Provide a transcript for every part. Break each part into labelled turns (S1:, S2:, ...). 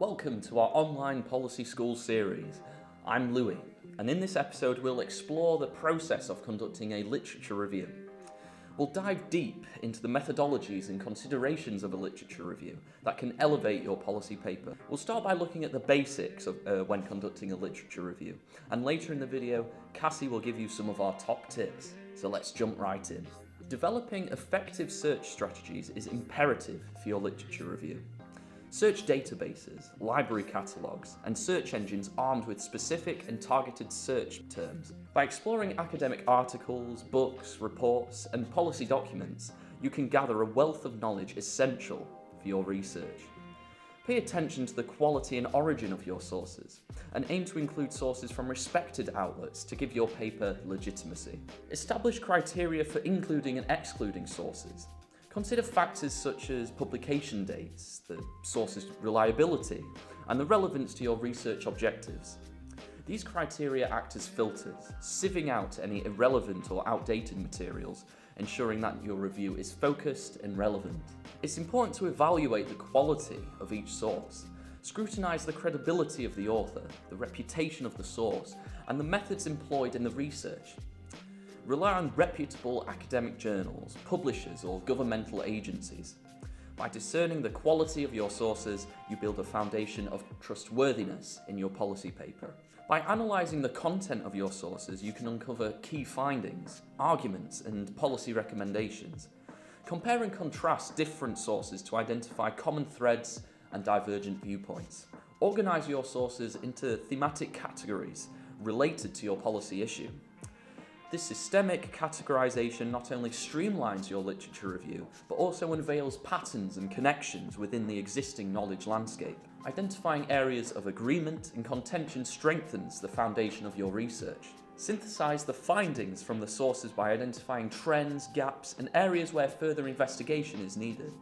S1: Welcome to our online Policy School series. I'm Louis, and in this episode we'll explore the process of conducting a literature review. We'll dive deep into the methodologies and considerations of a literature review that can elevate your policy paper. We'll start by looking at the basics of when conducting a literature review, and later in the video, Cassie will give you some of our top tips. So let's jump right in. Developing effective search strategies is imperative for your literature review. Search databases, library catalogues, and search engines armed with specific and targeted search terms. By exploring academic articles, books, reports, and policy documents, you can gather a wealth of knowledge essential for your research. Pay attention to the quality and origin of your sources, and aim to include sources from respected outlets to give your paper legitimacy. Establish criteria for including and excluding sources. Consider factors such as publication dates, the source's reliability, and the relevance to your research objectives. These criteria act as filters, sieving out any irrelevant or outdated materials, ensuring that your review is focused and relevant. It's important to evaluate the quality of each source. Scrutinize the credibility of the author, the reputation of the source, and the methods employed in the research. Rely on reputable academic journals, publishers, or governmental agencies. By discerning the quality of your sources, you build a foundation of trustworthiness in your policy paper. By analysing the content of your sources, you can uncover key findings, arguments, and policy recommendations. Compare and contrast different sources to identify common threads and divergent viewpoints. Organise your sources into thematic categories related to your policy issue. This systemic categorization not only streamlines your literature review, but also unveils patterns and connections within the existing knowledge landscape. Identifying areas of agreement and contention strengthens the foundation of your research. Synthesize the findings from the sources by identifying trends, gaps, and areas where further investigation is needed.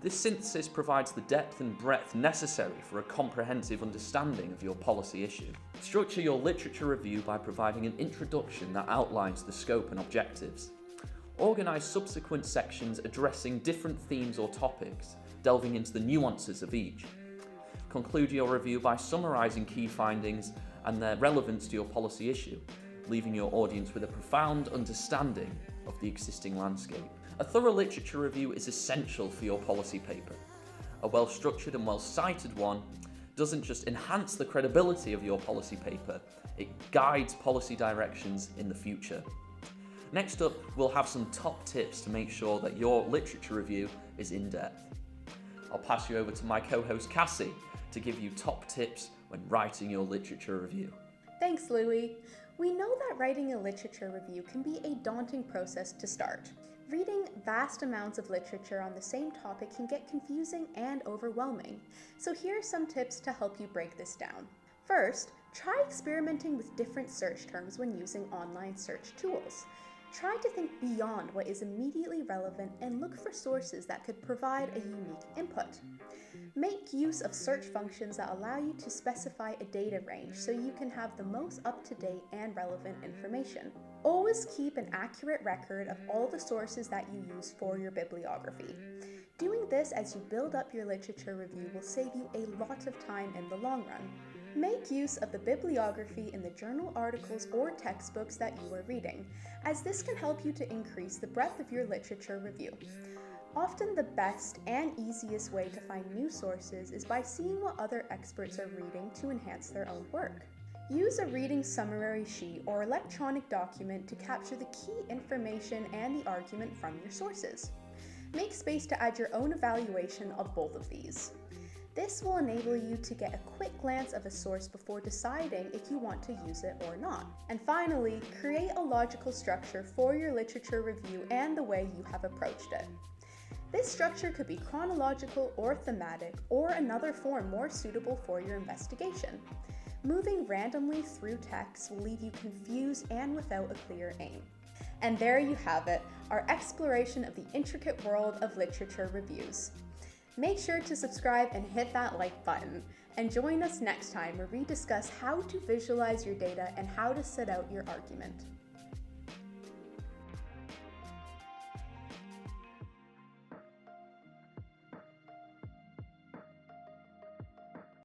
S1: This synthesis provides the depth and breadth necessary for a comprehensive understanding of your policy issue. Structure your literature review by providing an introduction that outlines the scope and objectives. Organise subsequent sections addressing different themes or topics, delving into the nuances of each. Conclude your review by summarising key findings and their relevance to your policy issue, leaving your audience with a profound understanding of the existing landscape. A thorough literature review is essential for your policy paper. A well-structured and well-cited one doesn't just enhance the credibility of your policy paper, it guides policy directions in the future. Next up, we'll have some top tips to make sure that your literature review is in-depth. I'll pass you over to my co-host Cassie to give you top tips when writing your literature review.
S2: Thanks, Louis. We know that writing a literature review can be a daunting process to start. Reading vast amounts of literature on the same topic can get confusing and overwhelming, so here are some tips to help you break this down. First, try experimenting with different search terms when using online search tools. Try to think beyond what is immediately relevant and look for sources that could provide a unique input. Make use of search functions that allow you to specify a data range so you can have the most up-to-date and relevant information. Always keep an accurate record of all the sources that you use for your bibliography. Doing this as you build up your literature review will save you a lot of time in the long run. Make use of the bibliography in the journal articles or textbooks that you are reading, as this can help you to increase the breadth of your literature review. Often the best and easiest way to find new sources is by seeing what other experts are reading to enhance their own work. Use a reading summary sheet or electronic document to capture the key information and the argument from your sources. Make space to add your own evaluation of both of these. This will enable you to get a quick glance of a source before deciding if you want to use it or not. And finally, create a logical structure for your literature review and the way you have approached it. This structure could be chronological or thematic, or another form more suitable for your investigation. Moving randomly through text will leave you confused and without a clear aim. And there you have it, our exploration of the intricate world of literature reviews. Make sure to subscribe and hit that like button, and join us next time where we discuss how to visualize your data and how to set out your argument.